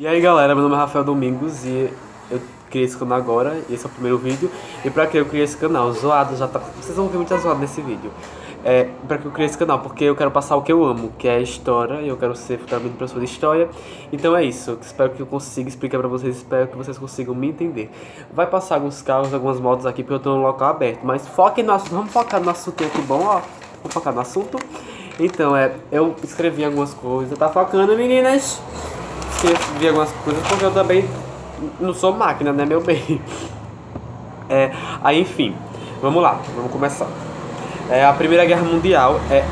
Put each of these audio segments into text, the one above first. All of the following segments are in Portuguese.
E aí galera, meu nome é Rafael Domingos e eu criei esse canal agora, e esse é o primeiro vídeo. E pra que eu criei esse canal? Zoado já tá. Vocês vão ver muita zoada nesse vídeo. Pra que eu criei esse canal? Porque eu quero passar o que eu amo, que é a história, e eu quero ser futuramente professor de história. Então é isso, eu espero que eu consiga explicar pra vocês, espero que vocês consigam me entender. Vai passar alguns carros, algumas motos aqui, porque eu tô num local aberto, mas foquem no assunto, vamos focar no assunto aqui bom, ó. Vamos focar no assunto. Então, eu escrevi algumas coisas, tá focando, meninas? Escrevi algumas coisas porque eu também não sou máquina, né, meu bem? Aí, enfim, vamos lá, vamos começar. A Primeira Guerra Mundial é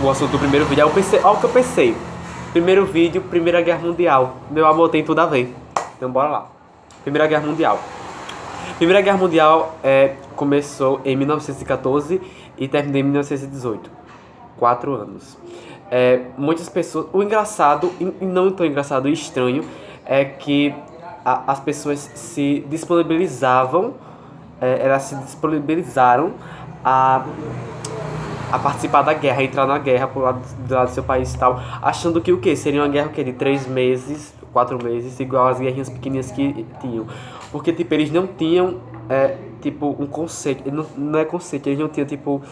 o assunto do primeiro vídeo. Aí eu pensei, olha o que eu pensei. Primeiro vídeo, Primeira Guerra Mundial. Meu amor, tem tudo a ver. Então, bora lá. Primeira Guerra Mundial. Primeira Guerra Mundial começou em 1914 e terminou em 1918. 4 anos. Muitas pessoas. O engraçado, e não tão engraçado e estranho, é que as pessoas se disponibilizavam, elas se disponibilizaram a participar da guerra, a entrar na guerra do lado do seu país e tal, achando que o quê? Seria uma guerra o quê? De 3 meses, 4 meses, igual as guerrinhas pequenininhas que tinham. Porque, tipo, eles não tinham, tipo, um conceito, não é conceito, eles não tinham, tipo,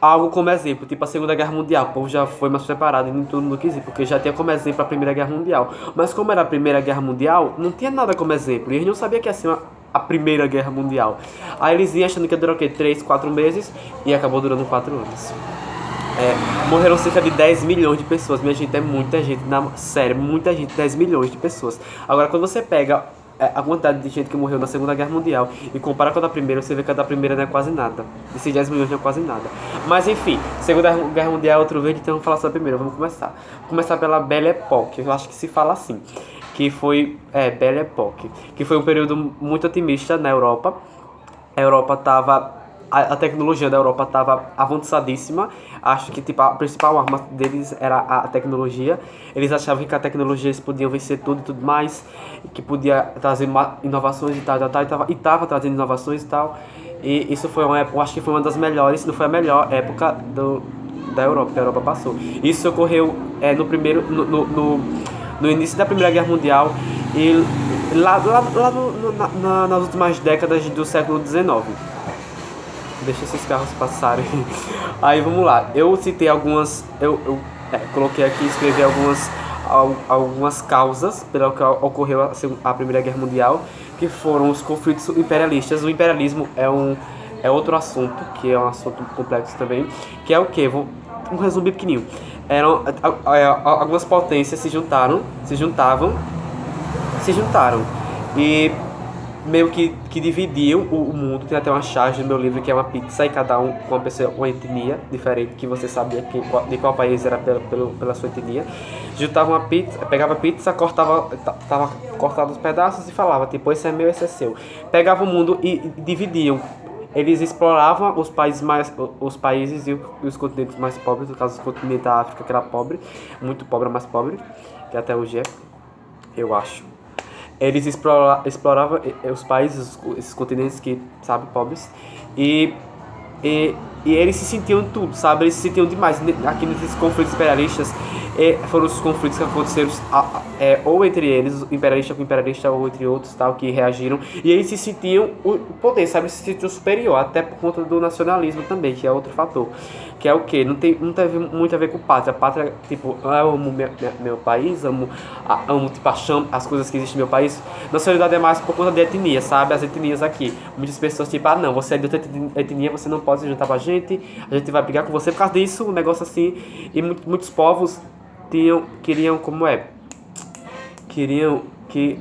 algo como exemplo, tipo a Segunda Guerra Mundial, o povo já foi mais preparado e nem todo mundo quis ir, porque já tinha como exemplo a Primeira Guerra Mundial. Mas como era a Primeira Guerra Mundial, não tinha nada como exemplo, e eles não sabiam que ia ser a Primeira Guerra Mundial. Aí eles iam achando que ia durar o quê? 3, 4 meses, e acabou durando 4 anos. Morreram cerca de 10 milhões de pessoas, minha gente, é muita gente, sério, muita gente, 10 milhões de pessoas. Agora, quando você pega a quantidade de gente que morreu na Segunda Guerra Mundial e compara com a da Primeira, você vê que a da Primeira não é quase nada. Esses 10 milhões não é quase nada. Mas enfim, Segunda Guerra Mundial é outro vídeo, então vamos falar sobre a Primeira. Vamos começar. Vou começar pela Belle Époque, eu acho que se fala assim. Que foi, Belle Époque, que foi um período muito otimista na Europa. A Europa estava, a tecnologia da Europa estava avançadíssima. Acho que tipo, a principal arma deles era a tecnologia. Eles achavam que a tecnologia eles podiam vencer tudo e tudo mais, que podia trazer inovações e tal, e estava trazendo inovações e tal. E isso foi uma época, eu acho que foi uma das melhores, se não foi a melhor época da Europa, que a Europa passou. Isso ocorreu no início da Primeira Guerra Mundial e nas últimas décadas do século XIX. Deixa esses carros passarem. Aí vamos lá. Eu citei algumas. Coloquei aqui, escrevi algumas causas pela que ocorreu a Primeira Guerra Mundial, que foram os conflitos imperialistas. O imperialismo é outro assunto, que é um assunto complexo também, que é o quê? Um resumo bem pequenininho. Algumas potências se juntaram e meio que dividiam o mundo. Tem até uma charge no meu livro que é uma pizza, e cada um com uma etnia diferente, que você sabia de qual país era pela sua etnia. Juntavam a pizza, pegava a pizza, tava cortado os pedaços e falava, tipo, esse é meu, esse é seu. Pegava o mundo e dividiam. Eles exploravam os países e os continentes mais pobres, no caso o continente da África, que era pobre, muito pobre, mais pobre, que até hoje é, eu acho. Eles exploravam os países, esses continentes que, sabe, pobres, e, e eles se sentiam tudo, sabe? Eles se sentiam demais. Aqui nesses conflitos imperialistas, foram os conflitos que aconteceram ou entre eles, imperialista com imperialista, ou entre outros, tal, que reagiram. E eles se sentiam o poder, sabe? Se sentiam superior, até por conta do nacionalismo também, que é outro fator. Que é o quê? Não teve muito a ver com pátria. Pátria, tipo, eu amo meu país, amo tipo, as coisas que existem no meu país. Nacionalidade é mais por conta de etnia, sabe? As etnias aqui. Muitas pessoas, tipo, não, você é de outra etnia, você não pode se juntar com a gente vai brigar com você por causa disso, um negócio assim. E muitos povos queriam que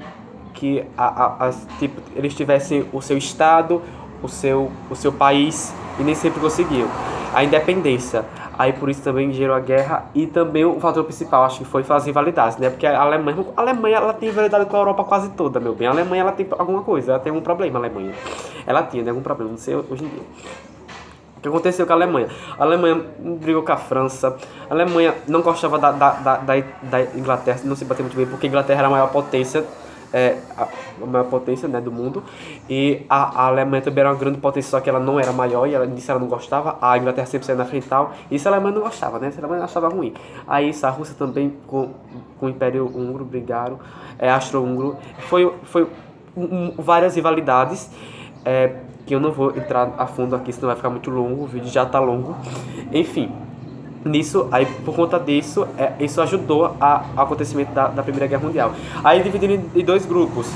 tipo, eles tivessem o seu estado, o seu país, e nem sempre conseguiam a independência. Aí por isso também gerou a guerra, e também o fator principal, acho que foi as rivalidades, né? Porque a Alemanha ela tem rivalidade com a Europa quase toda, meu bem. A Alemanha ela tem alguma coisa, ela tem algum problema, a Alemanha. Ela tinha, né, algum problema, não sei hoje em dia. O que aconteceu com a Alemanha? A Alemanha brigou com a França. A Alemanha não gostava da Inglaterra, não se bateu muito bem, porque a Inglaterra era a maior potência a maior potência, né, do mundo. E a Alemanha também era uma grande potência, só que ela não era maior e ela disse ela não gostava. A Inglaterra sempre saiu na frente e tal. Isso a Alemanha não gostava, né? A Alemanha achava ruim. Aí isso, a Rússia também com o Império Húngaro brigaram, Austro-Húngaro. Foi várias rivalidades, que eu não vou entrar a fundo aqui, senão vai ficar muito longo, o vídeo já tá longo. Enfim, nisso, aí por conta disso, isso ajudou ao acontecimento da Primeira Guerra Mundial. Aí dividiram em dois grupos,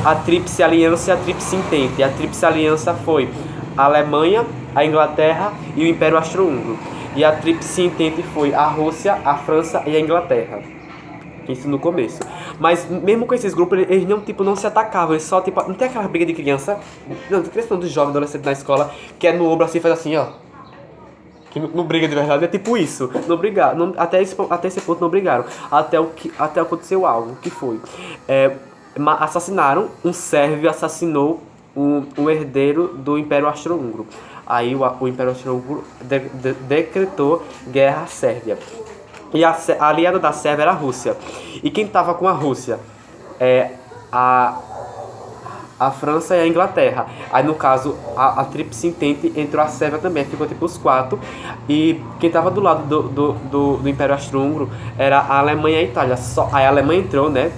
a Tríplice Aliança e a Tríplice Entente. A Tríplice Aliança foi a Alemanha, a Inglaterra e o Império Austro-Húngaro. E a Tríplice Entente foi a Rússia, a França e a Inglaterra. Isso no começo. Mas mesmo com esses grupos, eles não se atacavam. Eles só, tipo, não tem aquela briga de criança. Não, de criança não, de jovem, adolescente na escola, que é no ombro assim, faz assim, ó. Que não briga de verdade, é tipo isso. Não brigaram. Até esse ponto não brigaram. Até aconteceu algo, que foi. Assassinaram, um sérvio assassinou um herdeiro do Império Austro-Húngaro. Aí o Império Austro-Húngaro decretou guerra à Sérvia. E a aliada da Sérvia era a Rússia. E quem estava com a Rússia? A França e a Inglaterra. Aí, no caso, a Tríplice Entente entrou a Sérvia também. Ficou tipo os quatro. E quem estava do lado do Império Austro-Húngaro era a Alemanha e a Itália. Aí a Alemanha entrou, né?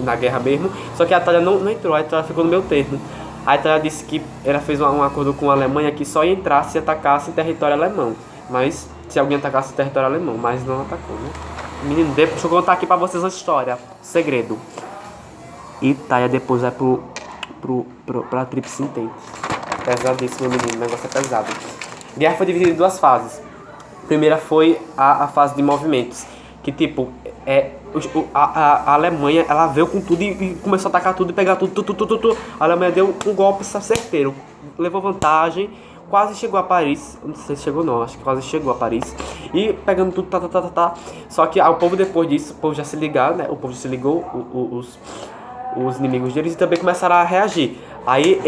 Na guerra mesmo. Só que a Itália não entrou. A Itália ficou no meio termo. A Itália disse que ela fez um acordo com a Alemanha que só ia entrar se atacasse em território alemão. Mas se alguém atacasse o território alemão, mas não atacou, né? Menino, deixa eu contar aqui pra vocês uma história. Segredo. Itália depois vai pra Tríplice Entente. Pesadíssimo, menino. O negócio é pesado. A guerra foi dividida em duas fases. A primeira foi a fase de movimentos. Que tipo, a Alemanha, ela veio com tudo e começou a atacar tudo e pegar tudo. A Alemanha deu um golpe certeiro. Levou vantagem. Quase chegou a Paris, não sei se chegou não, acho que quase chegou a Paris. E pegando tudo, Só que o povo depois disso, o povo já se ligaram, né? O povo já se ligou, os inimigos deles, e também começaram a reagir. Aí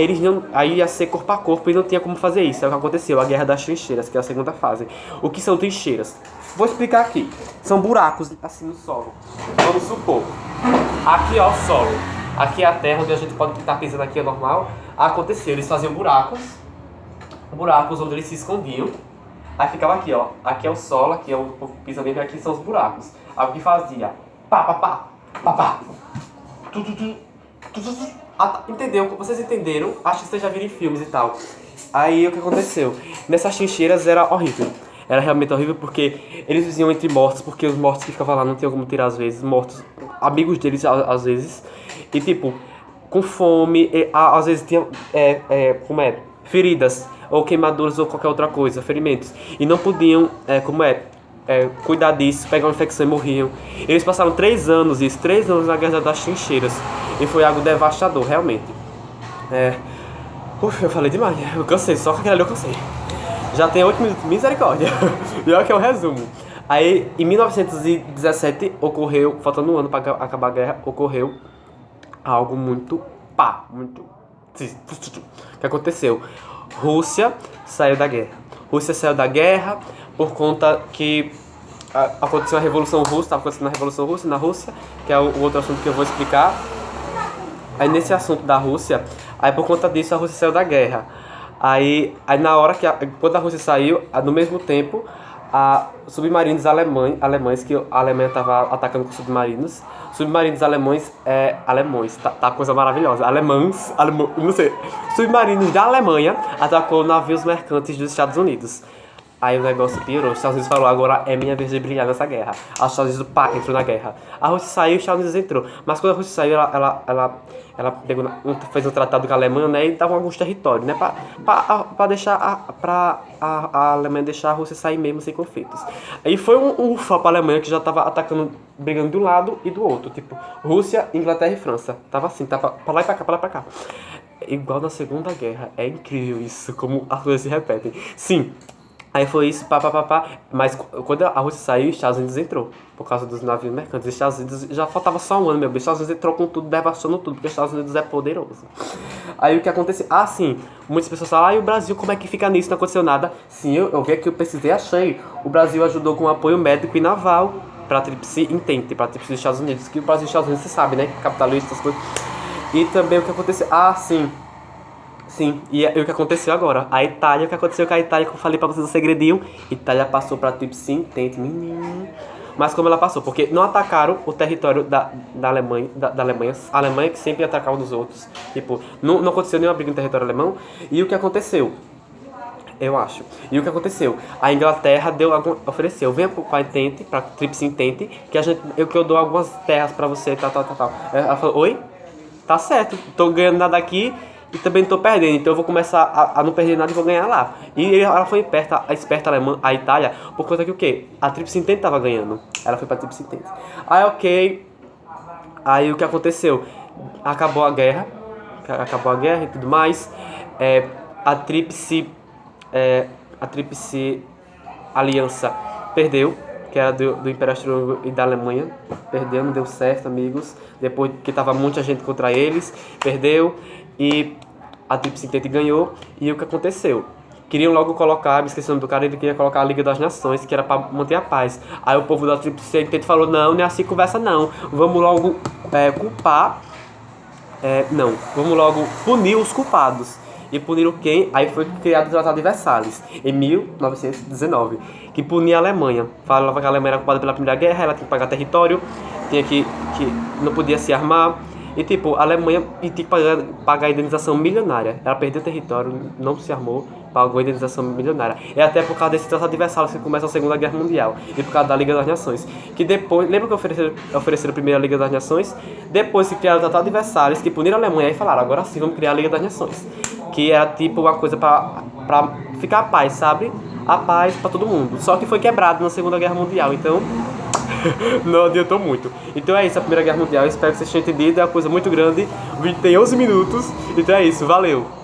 aí ia ser corpo a corpo e não tinha como fazer isso. É o que aconteceu, a Guerra das Trincheiras, que é a segunda fase. O que são trincheiras? Vou explicar aqui. São buracos assim no solo. Vamos supor, aqui ó o solo, aqui é a terra onde a gente pode estar pisando, aqui é normal. Aconteceu, eles faziam buracos onde eles se escondiam. Aí ficava aqui, ó. Aqui é o solo, aqui é o povo que pisa mesmo, e aqui são os buracos. Aí o que fazia? Pá. Entendeu? Vocês entenderam? Acho que vocês já viram em filmes e tal. Aí o que aconteceu? Nessas trincheiras era horrível. Era realmente horrível porque eles viviam entre mortos, porque os mortos que ficavam lá não tinham como tirar às vezes. Mortos, amigos deles às vezes. E tipo, com fome, às vezes tinha feridas, ou queimaduras, ou qualquer outra coisa, ferimentos. E não podiam, cuidar disso, pegar uma infecção e morriam. Eles passaram 3 anos na Guerra das Trincheiras. E foi algo devastador, realmente. Eu falei demais, eu cansei, só com aquele ali eu cansei. Já tem 8 minutos, misericórdia. Pior que é o resumo. Aí, em 1917, ocorreu, faltando um ano para acabar a guerra, ocorreu algo muito O que aconteceu? Rússia saiu da guerra por conta que aconteceu a Revolução Russa, estava acontecendo a Revolução Russa na Rússia, que é o outro assunto que eu vou explicar. Aí nesse assunto da Rússia, aí por conta disso a Rússia saiu da guerra. Aí na hora quando a Rússia saiu, no mesmo tempo, submarinos alemães, que a Alemanha estava atacando com submarinos alemães, tá coisa maravilhosa, não sei, submarinos da Alemanha atacou navios mercantes dos Estados Unidos. Aí o negócio piorou, os Estados Unidos falou, agora é minha vez de brilhar nessa guerra. Os Estados Unidos, entrou na guerra. A Rússia saiu e os Estados Unidos entrou. Mas quando a Rússia saiu, ela fez um tratado com a Alemanha, né, e dava alguns territórios, né, pra deixar a Alemanha deixar a Rússia sair mesmo sem conflitos. Aí foi um ufa pra Alemanha, que já tava atacando, brigando de um lado e do outro, tipo, Rússia, Inglaterra e França. Tava assim, tava pra lá e pra cá. Igual na Segunda Guerra. É incrível isso, como as coisas se repetem. Sim. Aí foi isso, mas quando a Rússia saiu, os Estados Unidos entrou, por causa dos navios mercantes. Os Estados Unidos já faltava só um ano, meu bem. Os Estados Unidos entrou com tudo, devastando tudo, porque os Estados Unidos é poderoso. Aí o que aconteceu? sim, muitas pessoas falam, e o Brasil, como é que fica nisso? Não aconteceu nada. Sim, eu vi aqui, eu pesquisei, achei. O Brasil ajudou com apoio médico e naval. pra Tríplice Entente, pra Tríplice dos Estados Unidos. Que o Brasil e os Estados Unidos, você sabe, né? Capitalista, essas coisas. E também o que aconteceu... Ah, sim. Sim, e o que aconteceu agora? A Itália, o que aconteceu com a Itália, que eu falei pra vocês o segredinho, Itália passou pra Tríplice Entente, menino. Mas como ela passou? Porque não atacaram o território da Alemanha, da Alemanha, a Alemanha que sempre atacava um dos outros. Tipo, não aconteceu nenhuma briga no território alemão. E o que aconteceu? Eu acho. E o que aconteceu? A Inglaterra ofereceu, venha com a Entente, pra Tríplice Entente, que eu dou algumas terras pra você, tal. Ela falou, oi? Tá certo, tô ganhando nada aqui e também tô perdendo, então eu vou começar a não perder nada e vou ganhar lá. E ela foi esperta alemã, a Itália, por conta que o quê? A Tríplice Entente tava ganhando. Ela foi pra Tríplice Entente. Aí, ok. Aí o que aconteceu? Acabou a guerra e tudo mais. A Tríplice Aliança perdeu, que era do Império Austro-Húngaro e da Alemanha. Perdeu, não deu certo, amigos. Depois que tava muita gente contra eles, perdeu. E a Tríplice Entente ganhou. E o que aconteceu? Queriam logo colocar, me esqueci o nome do cara, ele queria colocar a Liga das Nações, que era pra manter a paz. Aí o povo da Tríplice Entente falou, não é assim conversa não. Vamos logo culpar. Vamos logo punir os culpados. E puniram quem? Aí foi criado o Tratado de Versalhes, em 1919, que punia a Alemanha. Falava que a Alemanha era culpada pela Primeira Guerra, ela tinha que pagar território, tinha que não podia se armar. E tipo, a Alemanha tinha que pagar indenização milionária. Ela perdeu território, não se armou, pagou indenização milionária. É até por causa desse Tratado de Versalhes que começa a Segunda Guerra Mundial. E por causa da Liga das Nações. Que depois, lembra que ofereceram a primeira Liga das Nações? Depois que criaram o Tratado de Versalhes, que puniram a Alemanha e falaram, agora sim vamos criar a Liga das Nações. Que era tipo uma coisa pra ficar a paz, sabe? A paz pra todo mundo. Só que foi quebrado na Segunda Guerra Mundial, então... não adiantou muito. Então é isso, a Primeira Guerra Mundial. Eu espero que vocês tenham entendido. É uma coisa muito grande. O vídeo tem 11 minutos. Então é isso, valeu!